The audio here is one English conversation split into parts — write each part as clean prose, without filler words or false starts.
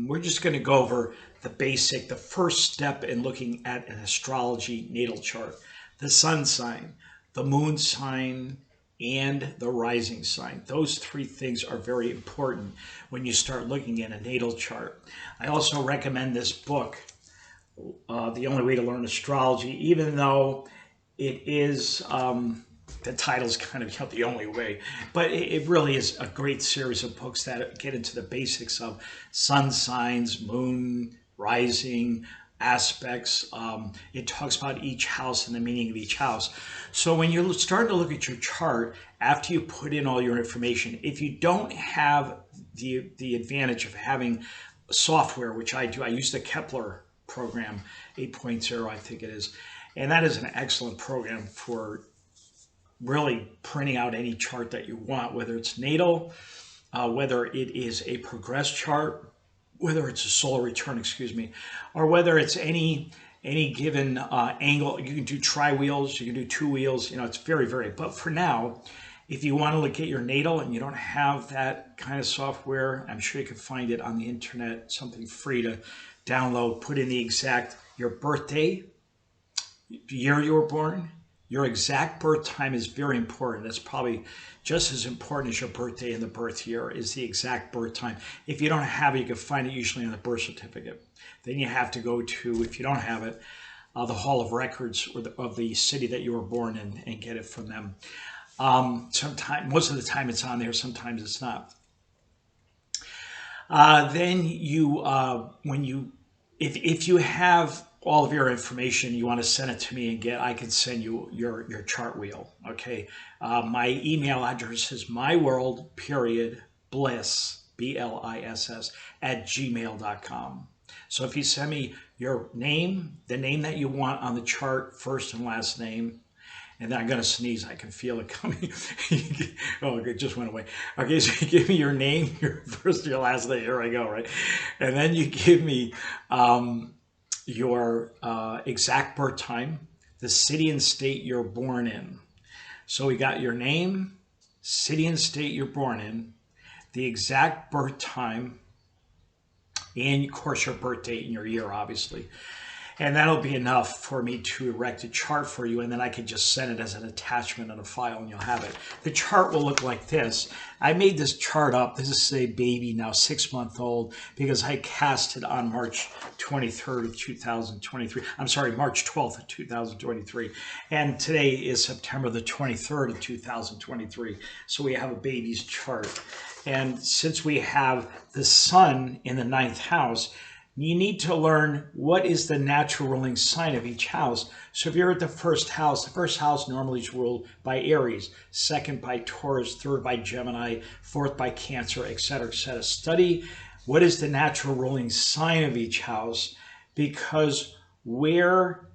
We're just going to go over the first step in looking at an astrology natal chart: the sun sign, the moon sign, and the rising sign. Those three things are very important when you start looking at a natal chart. I also recommend this book, The Only Way to Learn Astrology, even though it is the title's kind of the only way, but it really is a great series of books that get into the basics of sun signs, moon, rising aspects. It talks about each house and the meaning of each house. So when you're starting to look at your chart, after you put in all your information, if you don't have the advantage of having software, which I do, I use the Kepler program 8.0, I think it is, and that is an excellent program for really printing out any chart that you want, whether it's natal, whether it is a progress chart, whether it's a solar return, excuse me, or whether it's any given angle. You can do tri-wheels, you can do two wheels, it's very, but for now, if you want to look at your natal and you don't have that kind of software, I'm sure you can find it on the internet, something free to download. Put in your birthday, the year you were born. Your exact birth time is very important. That's probably just as important as your birthday and the birth year is the exact birth time. If you don't have it, you can find it usually on the birth certificate. Then you have to go to, if you don't have it, the Hall of Records of the city that you were born in and get it from them. Most of the time it's on there, sometimes it's not. Then if you have all of your information, you want to send it to me and I can send you your chart wheel. Okay. My email address is myworld.bliss, BLISS, @gmail.com. So if you send me your name, the name that you want on the chart, first and last name, and then I'm going to sneeze. I can feel it coming. Oh, it just went away. Okay, so you give me your name, your first, your last name. Here I go, right? And then you give me your exact birth time, the city and state you're born in. So we got your name, city and state you're born in, the exact birth time, and of course your birth date and your year, obviously. And that'll be enough for me to erect a chart for you, and then I can just send it as an attachment on a file and you'll have it. The chart will look like this. I made this chart up. This is a baby now, 6-month-old, because I cast it on March 23rd of 2023. I'm sorry, March 12th of 2023. And today is September the 23rd of 2023. So we have a baby's chart. And since we have the sun in the 9th house, you need to learn what is the natural ruling sign of each house. So if you're at the first house normally is ruled by Aries, second by Taurus, third by Gemini, fourth by Cancer, etc., etc. Study what is the natural ruling sign of each house, because where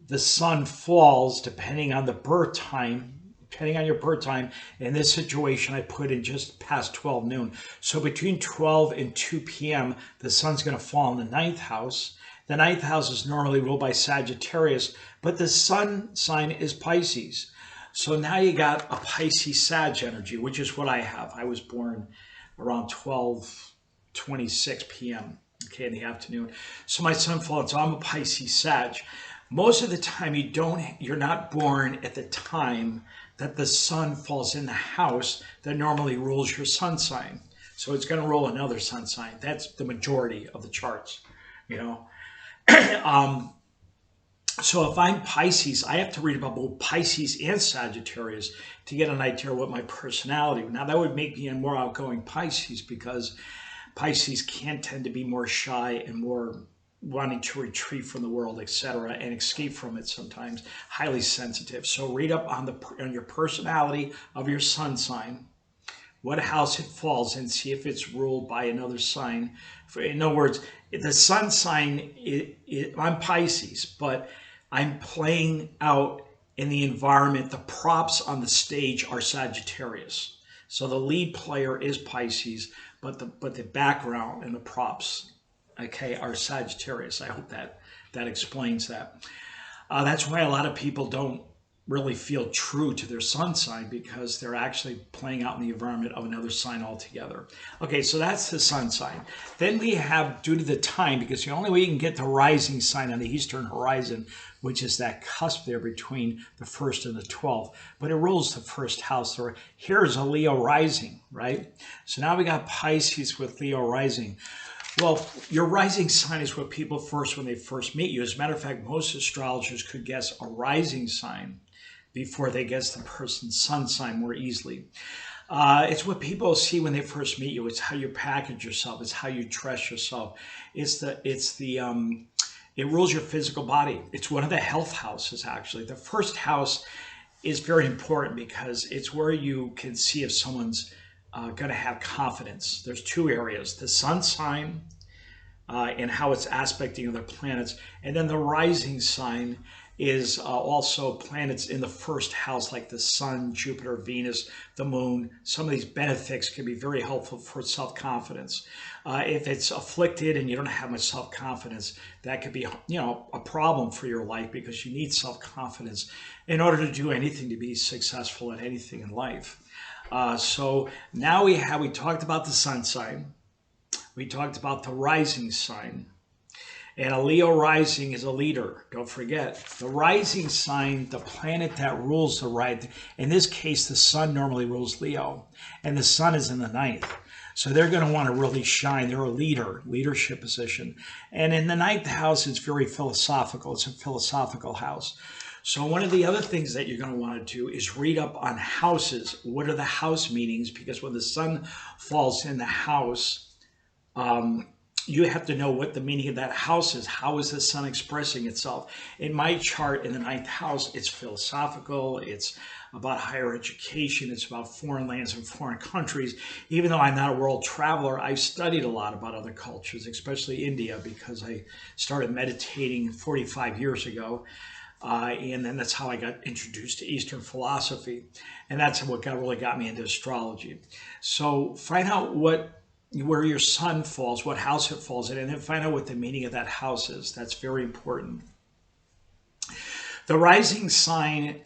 the sun falls, depending on the birth time, depending on your birth time, in this situation, I put in just past 12 noon. So between 12 and 2 p.m., the sun's going to fall in the 9th house. The 9th house is normally ruled by Sagittarius, but the sun sign is Pisces. So now you got a Pisces-Sag energy, which is what I have. I was born around 12:26 p.m., okay, in the afternoon. So my sun falls, so I'm a Pisces-Sag. Most of the time you're not born at the time that the sun falls in the house that normally rules your sun sign. So it's going to roll another sun sign. That's the majority of the charts, So if I'm Pisces, I have to read about both Pisces and Sagittarius to get an idea of what my personality. Now that would make me a more outgoing Pisces, because Pisces can tend to be more shy and more wanting to retreat from the world, etc., and escape from it sometimes, highly sensitive. So read up on your personality of your sun sign, what house it falls in, see if it's ruled by another sign. In other words, the sun sign, I'm Pisces, but I'm playing out in the environment. The props on the stage are Sagittarius. So the lead player is Pisces, but the background and the props, okay, are Sagittarius. I hope that explains that. That's why a lot of people don't really feel true to their sun sign because they're actually playing out in the environment of another sign altogether. Okay, so that's the sun sign. Then we have, due to the time, because the only way you can get the rising sign on the eastern horizon, which is that cusp there between the 1st and the 12th, but it rules the first house. So here's a Leo rising, right? So now we got Pisces with Leo rising. Well, your rising sign is what people first, when they first meet you. As a matter of fact, most astrologers could guess a rising sign before they guess the person's sun sign more easily. It's what people see when they first meet you. It's how you package yourself. It's how you dress yourself. It rules your physical body. It's one of the health houses, actually. The first house is very important because it's where you can see if someone's going to have confidence. There's two areas: the sun sign and how it's aspecting other planets, and then the rising sign is also planets in the first house, like the sun, Jupiter, Venus, the moon. Some of these benefics can be very helpful for self-confidence. If it's afflicted and you don't have much self-confidence, that could be, a problem for your life, because you need self-confidence in order to do anything, to be successful at anything in life. So now we talked about the sun sign. We talked about the rising sign. And a Leo rising is a leader. Don't forget, the rising sign, the planet that rules the right. In this case, the sun normally rules Leo, and the sun is in the 9th. So they're going to want to really shine. They're a leadership position. And in the 9th house, it's very philosophical. It's a philosophical house. So one of the other things that you're going to want to do is read up on houses. What are the house meanings? Because when the sun falls in the house, you have to know what the meaning of that house is. How is the sun expressing itself? In my chart, in the 9th house, it's philosophical. It's about higher education. It's about foreign lands and foreign countries. Even though I'm not a world traveler, I've studied a lot about other cultures, especially India, because I started meditating 45 years ago. And then that's how I got introduced to Eastern philosophy. And that's what really got me into astrology. So find out where your sun falls, what house it falls in, and then find out what the meaning of that house is. That's very important. The rising sign,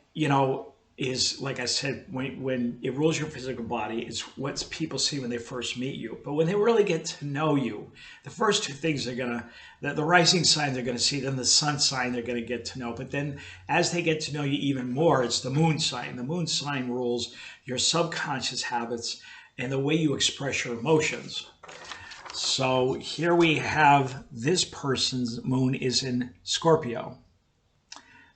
is, like I said, when it rules your physical body, it's what people see when they first meet you. But when they really get to know you, the first two things the rising sign they're going to see, then the sun sign they're going to get to know. But then as they get to know you even more, it's the moon sign. The moon sign rules your subconscious habits and the way you express your emotions. So here we have this person's moon is in Scorpio.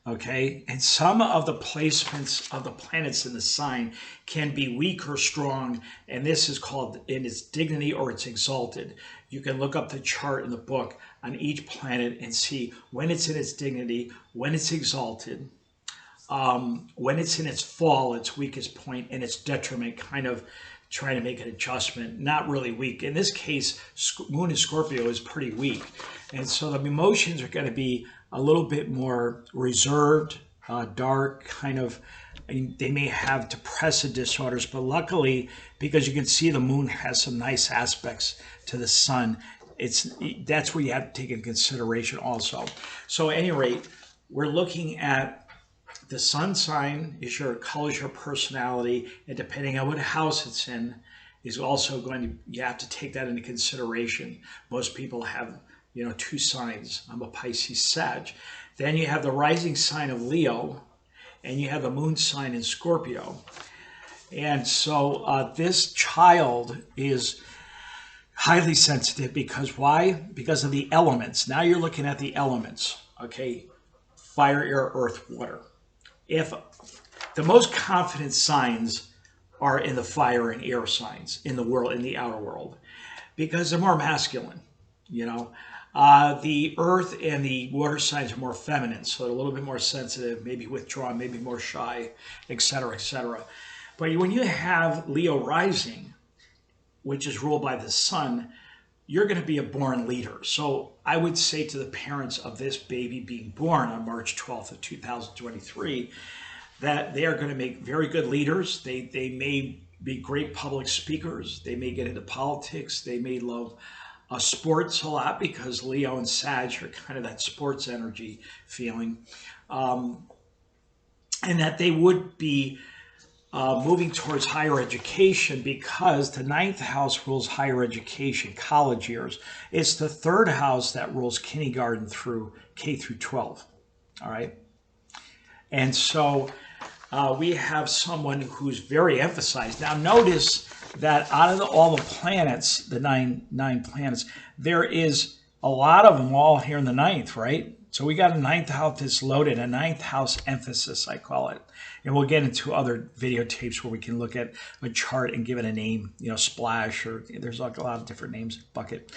Okay, and some of the placements of the planets in the sign can be weak or strong, and this is called in its dignity or it's exalted. You can look up the chart in the book on each planet and see when it's in its dignity, when it's exalted, when it's in its fall, its weakest point, and its detriment, kind of trying to make an adjustment, not really weak. In this case, moon in Scorpio is pretty weak. And so the emotions are going to be a little bit more reserved, dark, kind of. They may have depressive disorders, but luckily, because you can see the moon has some nice aspects to the sun, that's where you have to take into consideration also. So at any rate, we're looking at the sun sign is colors your personality, and depending on what house it's in, is also you have to take that into consideration. Most people have, two signs. I'm a Pisces Sag. Then you have the rising sign of Leo, and you have the moon sign in Scorpio. And so this child is highly sensitive because why? Because of the elements. Now you're looking at the elements, okay? Fire, air, earth, water. If the most confident signs are in the fire and air signs in the world, in the outer world, because they're more masculine, the earth and the water signs are more feminine, so they're a little bit more sensitive, maybe withdrawn, maybe more shy, etc., etc. But when you have Leo rising, which is ruled by the sun, you're going to be a born leader. So I would say to the parents of this baby being born on March 12th of 2023, that they are going to make very good leaders. They may be great public speakers. They may get into politics. They may love sports a lot, because Leo and Sag are kind of that sports energy feeling. and that they would be moving towards higher education because the ninth house rules higher education, college years. It's the third house that rules kindergarten through K through 12. All right. And so we have someone who's very emphasized. Now, notice that out of all the planets, the nine planets, there is a lot of them all here in the ninth, right? So we got a ninth house that's loaded, a ninth house emphasis, I call it. And we'll get into other videotapes where we can look at a chart and give it a name, splash, or there's like a lot of different names, bucket.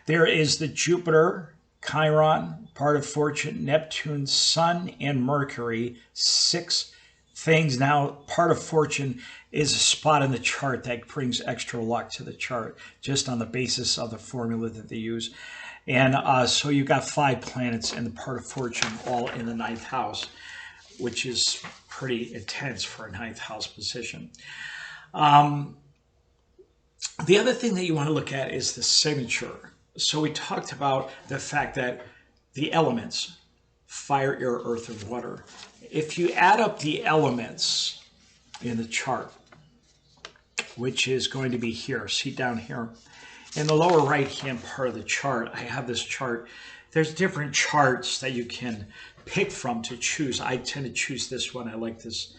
There is the Jupiter, Chiron, part of fortune, Neptune, Sun, and Mercury, 6 things. Now, part of fortune is a spot in the chart that brings extra luck to the chart, just on the basis of the formula that they use. And so you got 5 planets in the part of fortune, all in the ninth house, which is pretty intense for a ninth house position. The other thing that you want to look at is the signature. So we talked about the fact that the elements, fire, air, earth, and water. If you add up the elements in the chart, which is going to be here, see down here, in the lower right-hand part of the chart, I have this chart. There's different charts that you can pick from to choose. I tend to choose this one. I like this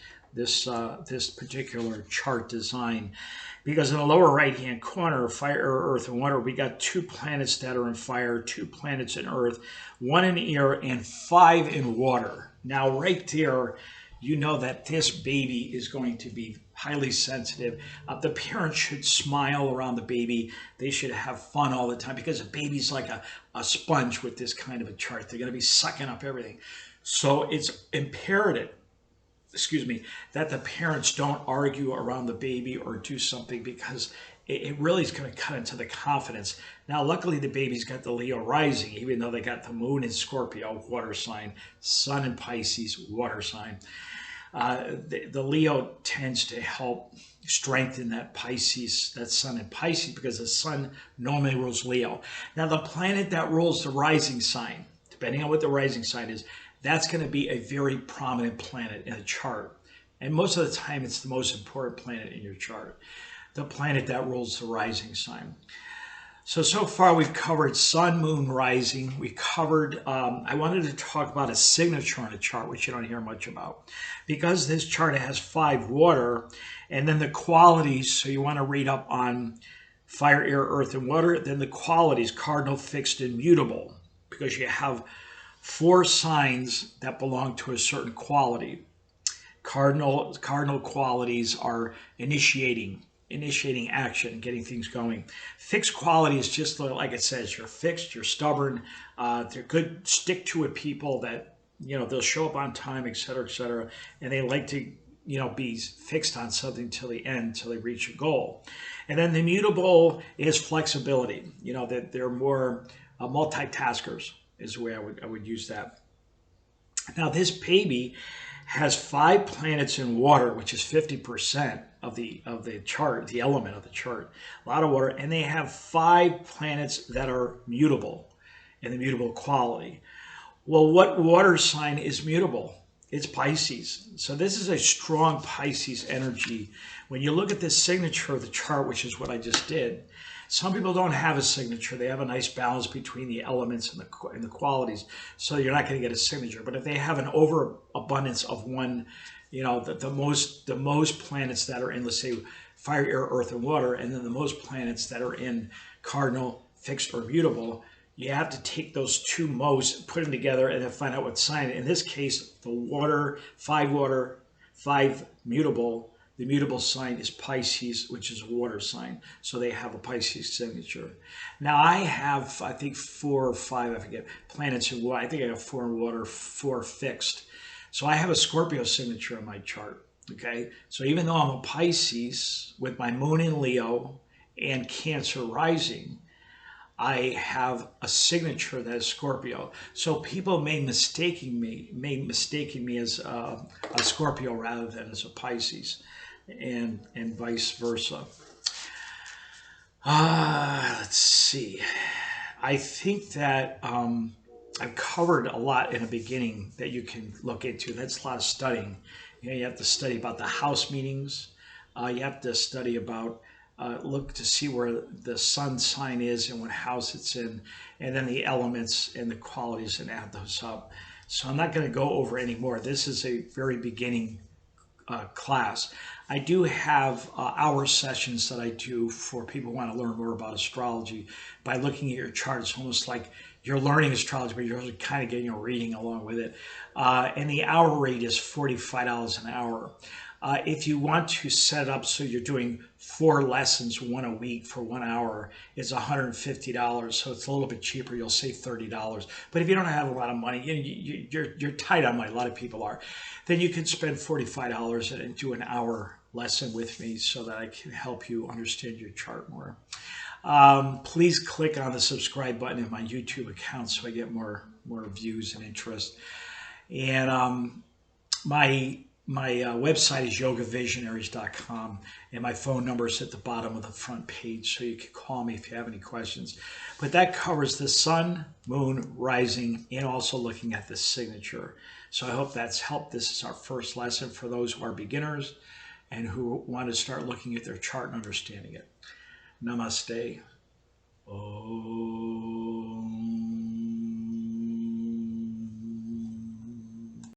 particular chart design because in the lower right-hand corner, fire, air, earth, and water, we got 2 planets that are in fire, 2 planets in earth, 1 in air, and 5 in water. Now, right there, you know that this baby is going to be highly sensitive. The parents should smile around the baby. They should have fun all the time because a baby's like a sponge with this kind of a chart. They're going to be sucking up everything. So it's imperative, that the parents don't argue around the baby or do something because it really is going to cut into the confidence. Now, luckily, the baby's got the Leo rising, even though they got the moon in Scorpio, water sign, sun in Pisces, water sign. The Leo tends to help strengthen that Pisces, that sun in Pisces, because the sun normally rules Leo. Now, the planet that rules the rising sign, depending on what the rising sign is, that's going to be a very prominent planet in a chart. And most of the time, it's the most important planet in your chart, the planet that rules the rising sign. So far we've covered sun, moon, rising. We covered, I wanted to talk about a signature on a chart, which you don't hear much about. Because this chart has 5 water, and then the qualities, so you want to read up on fire, air, earth, and water, then the qualities, cardinal, fixed, and mutable, because you have 4 signs that belong to a certain quality. Cardinal qualities are initiating action, getting things going. Fixed quality is just like it says, you're fixed, you're stubborn, they're good stick-to-it people that, they'll show up on time, etc., and they like to, be fixed on something till the end, till they reach a goal. And then the mutable is flexibility, that they're more multitaskers is the way I would use that. Now, this baby has 5 planets in water, which is 50% of the chart, the element of the chart. A lot of water, and they have 5 planets that are mutable in the mutable quality. Well, what water sign is mutable? It's Pisces. So this is a strong Pisces energy. When you look at this signature of the chart, which is what I just did, some people don't have a signature. They have a nice balance between the elements and the qualities, so you're not going to get a signature. But if they have an overabundance of one, the most planets that are in, let's say, fire, air, earth, and water, and then the most planets that are in cardinal, fixed, or mutable, you have to take those 2 most, put them together, and then find out what sign. In this case, the water, 5 mutable. The mutable sign is Pisces, which is a water sign. So they have a Pisces signature. Now I have, I think 4 or 5, I forget, planets in water. I think I have 4 in water, 4 fixed. So I have a Scorpio signature in my chart, okay? So even though I'm a Pisces with my moon in Leo and Cancer rising, I have a signature that is Scorpio. So people may mistaken me as a Scorpio rather than as a Pisces, and vice versa. Let's see. I think that I've covered a lot in the beginning that you can look into. That's a lot of studying You have to study about the house meanings. You have to study about, look to see where the sun sign is and what house it's in, and then the elements and the qualities, and add those up. So I'm not going to go over any more. This is a very beginning class. I do have hour sessions that I do for people who want to learn more about astrology by looking at your chart. It's almost like you're learning astrology, but you're kind of getting a reading along with it. And the hour rate is $45 an hour. If you want to set it up so you're doing 4 lessons, one a week for 1 hour, it's $150. So it's a little bit cheaper. You'll save $30. But if you don't have a lot of money, you're tight on money. A lot of people are. Then you can spend $45 and do an hour lesson with me so that I can help you understand your chart more. Please click on the subscribe button in my YouTube account so I get more views and interest. And my website is yogavisionaries.com, and my phone number is at the bottom of the front page, so you can call me if you have any questions. But that covers the sun, moon, rising, and also looking at the signature. So I hope that's helped. This is our first lesson for those who are beginners and who want to start looking at their chart and understanding it. Namaste.